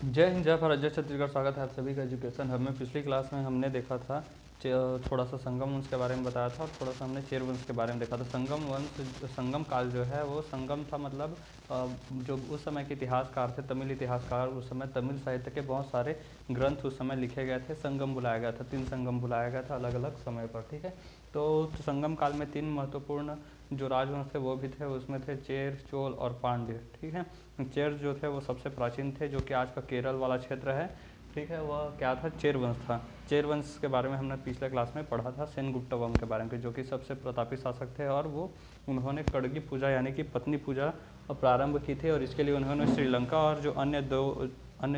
जय हिंद, जय भारत, जय छत्तीसगढ़। स्वागत है आप सभी का एजुकेशन हब में। पिछली क्लास में हमने देखा था थोड़ा सा संगम वंश के बारे में बताया था और थोड़ा सा हमने चेर वंश के बारे में देखा था। संगम वंश, संगम काल जो है वो संगम था, मतलब जो उस समय के इतिहासकार थे, तमिल इतिहासकार, उस समय तमिल साहित्य के बहुत सारे ग्रंथ उस समय लिखे गए थे। संगम बुलाया गया था, 3 संगम बुलाया गया था अलग अलग समय पर, ठीक है। तो संगम काल में 3 महत्वपूर्ण जो राजवंश थे वो भी थे, उसमें थे चेर, चोल और पांड्य, ठीक है। चेर जो थे वो सबसे प्राचीन थे, जो कि आज का केरल वाला क्षेत्र है, ठीक है। वह क्या था? चेर वंश था। चेर वंश के बारे में हमने पिछले क्लास में पढ़ा था, सेनगुप्तवम के बारे में, जो कि सबसे प्रतापी शासक थे और वो उन्होंने कड़गी पूजा यानी कि पत्नी पूजा प्रारंभ की थी और इसके लिए उन्होंने श्रीलंका और जो अन्य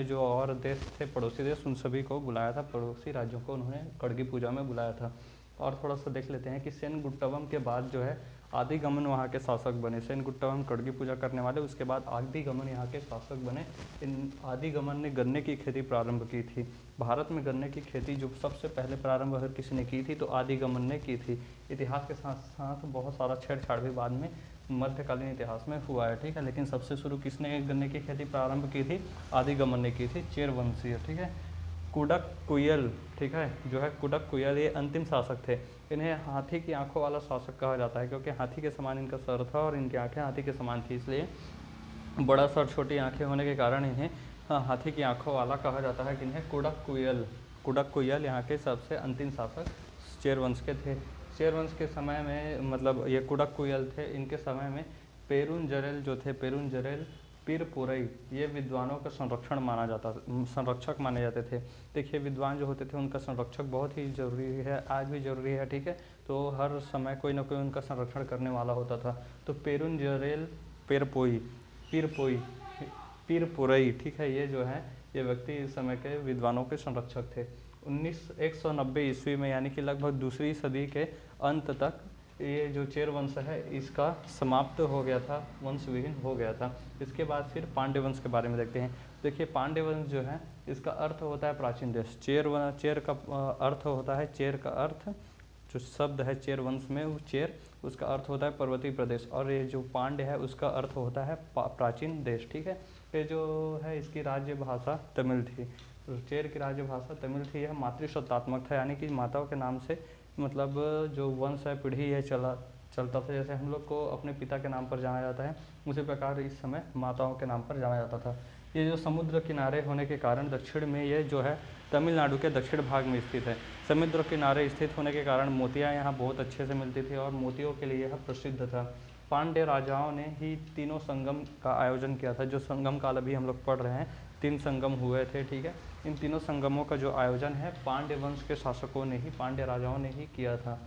जो और देश थे, पड़ोसी देश, उन सभी को बुलाया था, पड़ोसी राज्यों को उन्होंने कड़गी पूजा में बुलाया था। और थोड़ा सा देख लेते हैं कि सेनगुप्तवम के बाद जो है आदिगमन वहाँ के शासक बने। सेनगुप्तवम कड़गी पूजा करने वाले, उसके बाद आदिगमन यहाँ के शासक बने। इन आदिगमन ने गन्ने की खेती प्रारंभ की थी। भारत में गन्ने की खेती जो सबसे पहले प्रारंभ अगर किसी ने की थी तो आदिगमन ने की थी। इतिहास के साथ साथ बहुत सारा छेड़छाड़ भी बाद में मध्यकालीन इतिहास में हुआ है, ठीक है। लेकिन सबसे शुरू किसने गन्ने की खेती प्रारंभ की थी? आदिगमन ने की थी, चेर वंशीय, ठीक है। कुडक्कुयल, ठीक है, जो है कुडक्कुयल, ये अंतिम शासक थे। इन्हें हाथी की आंखों वाला शासक कहा जाता है, क्योंकि हाथी के समान इनका सर था और इनकी आंखें हाथी के समान थी, इसलिए बड़ा सर छोटी आंखें होने के कारण इन्हें हाथी की आंखों वाला कहा जाता है। कि इन्हें कुडक्कुयल यहाँ के सबसे अंतिम शासक चेर वंश के थे। चेर वंश के समय में, मतलब ये कुडक्कुयल थे, इनके समय में पेरुंजरेल जो थे, पेरुंजरेल पीरपुरई, ये विद्वानों का संरक्षक माने जाते थे। देखिए, विद्वान जो होते थे उनका संरक्षक बहुत ही जरूरी है, आज भी जरूरी है, ठीक है। तो हर समय कोई ना कोई उनका संरक्षण करने वाला होता था। तो पेरुंजरेल पीरपुरई, ठीक है, ये जो है ये व्यक्ति इस समय के विद्वानों के संरक्षक थे। 190 ईस्वी में, यानी कि लगभग दूसरी सदी के अंत तक, ये जो चेर वंश है इसका समाप्त हो गया था, वंश विहीन हो गया था। इसके बाद फिर पांड्य वंश के बारे में देखते हैं। देखिए, पांड्य वंश जो है इसका अर्थ होता है प्राचीन देश। चेर का अर्थ होता है, चेर का अर्थ जो शब्द है चेर वंश में, वो चेर, उसका अर्थ होता है पर्वतीय प्रदेश, और ये जो पांड्य है उसका अर्थ होता है प्राचीन देश, ठीक है। ये जो है इसकी राज्य भाषा तमिल थी। तो चेर की राज्य भाषा तमिल थी। यह मातृसत्तात्मक था, यानी कि माताओं के नाम से, मतलब जो वंश है, पीढ़ी है, चलता था। जैसे हम लोग को अपने पिता के नाम पर जाना जाता है, उसी प्रकार इस समय माताओं के नाम पर जाना जाता था। ये जो समुद्र किनारे होने के कारण दक्षिण में, ये जो है तमिलनाडु के दक्षिण भाग में स्थित है। समुद्र किनारे स्थित होने के कारण मोतियाँ यहाँ बहुत अच्छे से मिलती थी और मोतियों के लिए यह प्रसिद्ध था। पांड्य राजाओं ने ही तीनों संगम का आयोजन किया था। जो संगम काल अभी हम लोग पढ़ रहे हैं, 3 संगम हुए थे, ठीक है। इन तीनों संगमों का जो आयोजन है पांड्य वंश के शासकों ने ही, पांड्य राजाओं ने ही किया था।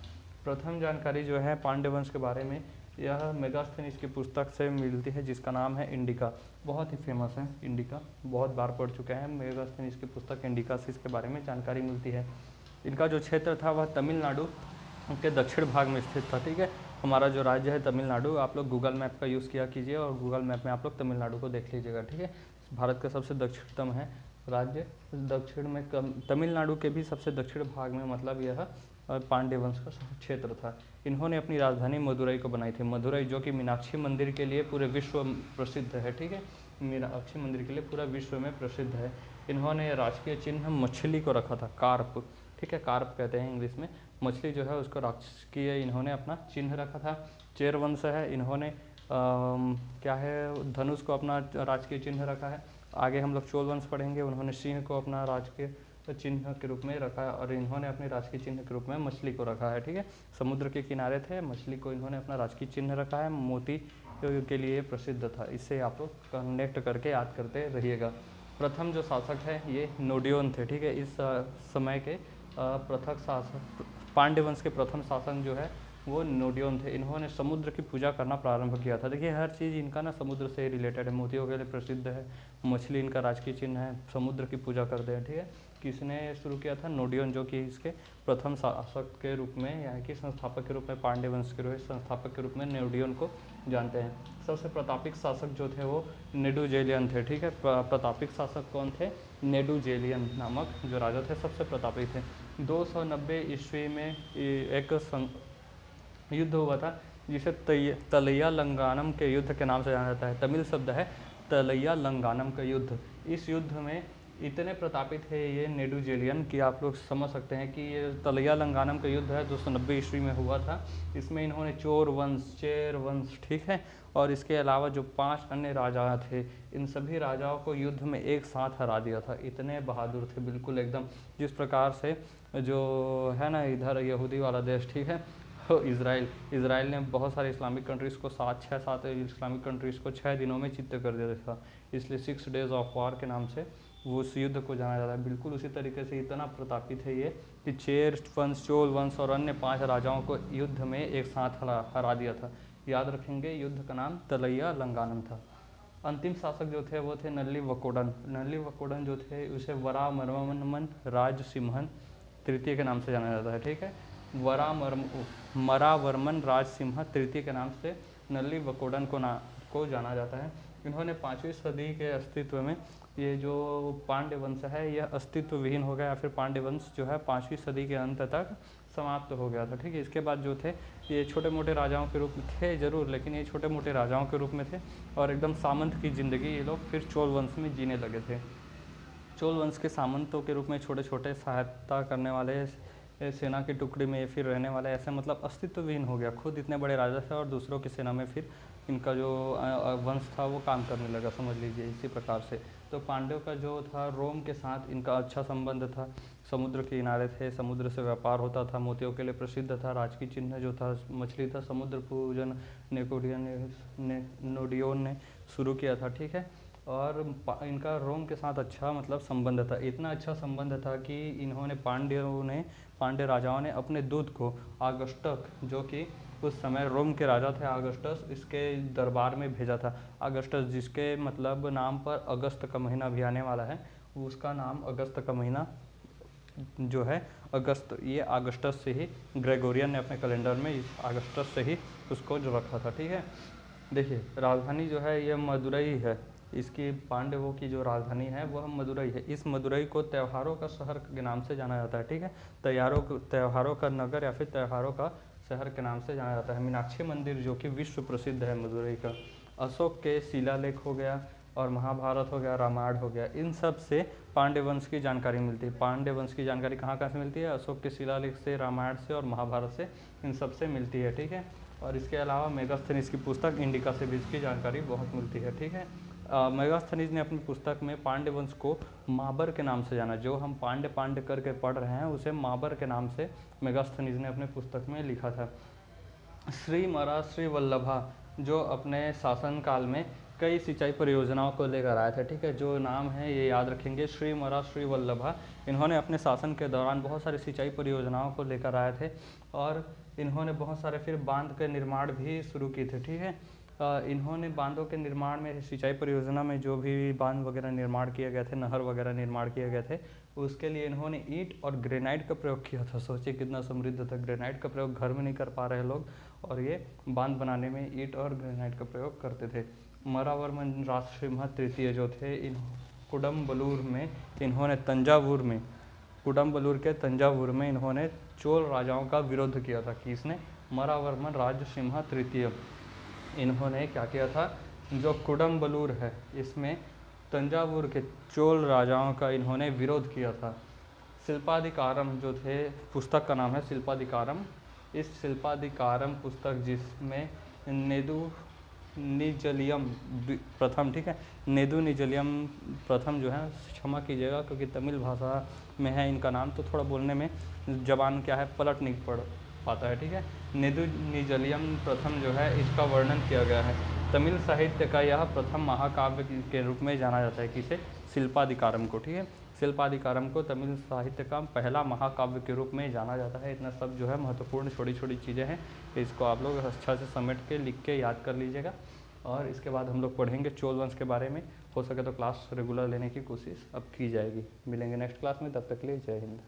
प्रथम जानकारी जो है पांड्य वंश के बारे में, यह मेगास्थनीज की पुस्तक से मिलती है, जिसका नाम है इंडिका। बहुत ही फेमस है इंडिका, बहुत बार पढ़ चुके हैं। मेगास्थनीज की पुस्तक इंडिका से इसके बारे में जानकारी मिलती है। इनका जो क्षेत्र था वह तमिलनाडु के दक्षिण भाग में स्थित था, ठीक है। हमारा जो राज्य है तमिलनाडु, आप लोग गूगल मैप का यूज़ किया कीजिए और गूगल मैप में आप लोग तमिलनाडु को देख लीजिएगा, ठीक है। भारत का सबसे दक्षिणतम है राज्य। दक्षिण में तमिलनाडु के भी सबसे दक्षिण भाग में, मतलब यह पांड्य वंश का क्षेत्र था। इन्होंने अपनी राजधानी मदुरई को बनाई थी। मदुरई जो कि मीनाक्षी मंदिर के लिए पूरे विश्व प्रसिद्ध है, ठीक है। मीनाक्षी मंदिर के लिए पूरा विश्व में प्रसिद्ध है। इन्होंने राजकीय चिन्ह मछली को रखा था, कार्प, ठीक है, कार्प कहते हैं इंग्लिश में। मछली जो है उसको राजकीय इन्होंने अपना चिन्ह रखा था। चेर वंश है, इन्होंने क्या है, धनुष को अपना राजकीय चिन्ह रखा है। आगे हम लोग चोल वंश पढ़ेंगे, उन्होंने सिंह को अपना राजकीय चिन्ह के रूप में रखा है और इन्होंने अपने राजकीय चिन्ह के रूप में मछली को रखा है, ठीक है। समुद्र के किनारे थे, मछली को इन्होंने अपना राजकीय चिन्ह रखा है। मोती के लिए प्रसिद्ध था। इससे आप लोग कनेक्ट करके याद करते रहिएगा। प्रथम जो शासक है ये नोडियोन थे, ठीक है। इस समय के प्रथम शासक, पांड्य वंश के प्रथम शासक जो है वो नोडियोन थे। इन्होंने समुद्र की पूजा करना प्रारंभ किया था। देखिए, हर चीज़ इनका ना समुद्र से रिलेटेड है। मोतियों के लिए प्रसिद्ध है, मछली इनका राजकीय चिन्ह है, समुद्र की पूजा करते हैं, ठीक है। किसने शुरू किया था? नोडियोन, जो कि इसके प्रथम शासक के रूप में, यानी कि संस्थापक के रूप में, पांड्य वंश के संस्थापक के रूप में नोडियोन को जानते हैं। सबसे प्रतापिक शासक जो थे वो नेडुजेलियन थे, ठीक है। प्रतापिक शासक कौन थे? नेडुजेलियन नामक जो राजा थे सबसे प्रतापी थे। 290 ईस्वी में एक युद्ध हुआ था, जिसे तलैया लंगानम के युद्ध के नाम से जाना जाता है। तमिल शब्द है तलैया लंगानम का युद्ध। इस युद्ध में इतने प्रतापित है ये नेडुजेलियन कि आप लोग समझ सकते हैं कि ये तलैया लंगानम का युद्ध है 290 ईस्वी में हुआ था। इसमें इन्होंने चोर वंश, चेर वंश, ठीक है, और इसके अलावा जो 5 अन्य राजा थे, इन सभी राजाओं को युद्ध में एक साथ हरा दिया था। इतने बहादुर थे बिल्कुल एकदम, जिस प्रकार से जो है ना इधर यहूदी वाला देश, ठीक है, इज़राइल ने बहुत सारे इस्लामिक कंट्रीज़ को 7 इस्लामिक कंट्रीज़ को 6 दिनों में चित्त कर दिया था। इसलिए 6 डेज़ ऑफ वॉर के नाम से वो उस युद्ध को जाना जाता है। बिल्कुल उसी तरीके से इतना प्रतापित है ये कि चेर वंश, चोल वंश और अन्य 5 राजाओं को युद्ध में एक साथ हरा दिया था। याद रखेंगे, युद्ध का नाम तलैया लंगानम था। अंतिम शासक जो थे वो थे नल्ली वकोडन। नल्ली वकोडन जो थे उसे वरामर्मन राजसिंहन तृतीय के नाम से जाना जाता है, ठीक है। मरावर्मन राजसिंह तृतीय के नाम से नल्ली वकोडन को जाना जाता है। इन्होंने 5वीं सदी के अस्तित्व में ये जो पांड्य वंश है यह अस्तित्व विहीन हो गया, या फिर पांड्य वंश जो है 5वीं सदी के अंत तक समाप्त हो गया था, ठीक है। इसके बाद जो थे ये छोटे मोटे राजाओं के रूप में थे ज़रूर, लेकिन ये छोटे मोटे राजाओं के रूप में थे और एकदम सामंत की ज़िंदगी ये लोग फिर चोल वंश में जीने लगे थे। चोल वंश के सामंतों के रूप में छोटे छोटे सहायता करने वाले सेना की टुकड़ी में फिर रहने वाले, ऐसे मतलब अस्तित्व विहीन हो गया। खुद इतने बड़े राजा थे और दूसरों की सेना में फिर इनका जो वंश था वो काम करने लगा, समझ लीजिए। इसी प्रकार से तो पांड्यों का जो था रोम के साथ इनका अच्छा संबंध था। समुद्र के किनारे थे, समुद्र से व्यापार होता था, मोतियों के लिए प्रसिद्ध था। राजकीय चिन्ह जो था मछली था। समुद्र पूजन नोडियन ने शुरू किया था, ठीक है। और इनका रोम के साथ अच्छा मतलब संबंध था। इतना अच्छा संबंध था कि इन्होंने पांड्य राजाओं ने अपने दूत को आगस्टक, जो कि उस समय रोम के राजा थे आगस्टस, इसके दरबार में भेजा था। आगस्टस जिसके मतलब नाम पर अगस्त का महीना भी आने वाला है, उसका नाम अगस्त का महीना जो है अगस्त, ये आगस्टस से ही ग्रेगोरियन ने अपने कैलेंडर में इस आगस्टस से ही उसको जो रखा था, ठीक है। देखिए राजधानी जो है ये मदुरई है। इसकी पांडवों की जो राजधानी है वह मदुरई है। इस मदुरई को त्योहारों का शहर के नाम से जाना जाता है, ठीक है। त्योहारों का नगर या फिर त्योहारों का शहर के नाम से जाना जाता है। मीनाक्षी मंदिर जो कि विश्व प्रसिद्ध है मदुरई का। अशोक के शिलालेख हो गया और महाभारत हो गया, रामायण हो गया, इन सब से पांड्य वंश की जानकारी मिलती है। पांड्य वंश की जानकारी कहाँ कहाँ से मिलती है? अशोक के शिलालेख से, रामायण से और महाभारत से, इन सब से मिलती है, ठीक है। और इसके अलावा मेगास्थनीज की पुस्तक इंडिका से भी इसकी जानकारी बहुत मिलती है, ठीक है। मेगास्थनीज ने अपनी पुस्तक में पांड्य वंश को माबर के नाम से जाना। जो हम पांड्य करके पढ़ रहे हैं उसे माबर के नाम से मेगास्थनीज ने अपने पुस्तक में लिखा था। श्री वल्लभा जो अपने शासनकाल में कई सिंचाई परियोजनाओं को लेकर आए थे, ठीक है। जो नाम है ये याद रखेंगे, श्री वल्लभा। इन्होंने अपने शासन के दौरान बहुत सारी सिंचाई परियोजनाओं को लेकर आए थे और इन्होंने बहुत सारे फिर बांध के निर्माण भी शुरू किए थे, ठीक है। इन्होंने बांधों के निर्माण में, सिंचाई परियोजना में जो भी बांध वगैरह निर्माण किए गए थे, नहर वगैरह निर्माण किए गए थे, उसके लिए इन्होंने ईंट और ग्रेनाइट का प्रयोग किया था। सोचिए कितना समृद्ध था। ग्रेनाइट का प्रयोग घर में नहीं कर पा रहे लोग, और ये बांध बनाने में ईंट और ग्रेनाइट का प्रयोग करते थे। मरावर्मन राजसिंह तृतीय जो थे, कुडम्बलूर के तंजावुर में इन्होंने चोल राजाओं का विरोध किया था। किसने? मरावर्मन राजसिंह तृतीय। इन्होंने क्या किया था? जो कुडम्बलूर है इसमें तंजावुर के चोल राजाओं का इन्होंने विरोध किया था। शिल्पाधिकारम जो थे, पुस्तक का नाम है शिल्पाधिकारम। इस शिल्पाधिकारम पुस्तक जिसमें नेदु निजलियम प्रथम, ठीक है, नेदु निजलियम प्रथम जो है, क्षमा कीजिएगा क्योंकि तमिल भाषा में है इनका नाम, तो थोड़ा बोलने में जबान क्या है पलट नहीं पड़ पाता है, ठीक है। नेदु निजलियम प्रथम जो है इसका वर्णन किया गया है। तमिल साहित्य का यह प्रथम महाकाव्य के रूप में जाना जाता है। किसे? शिल्पाधिकारम को, ठीक है। शिल्पाधिकारम को तमिल साहित्य का पहला महाकाव्य के रूप में जाना जाता है। इतना सब जो है महत्वपूर्ण छोटी छोटी चीज़ें हैं, इसको आप लोग अच्छा से समेट के लिख के याद कर लीजिएगा। और इसके बाद हम लोग पढ़ेंगे चोल वंश के बारे में। हो सके तो क्लास रेगुलर लेने की कोशिश अब की जाएगी। मिलेंगे नेक्स्ट क्लास में, तब तक के लिए जय हिंद।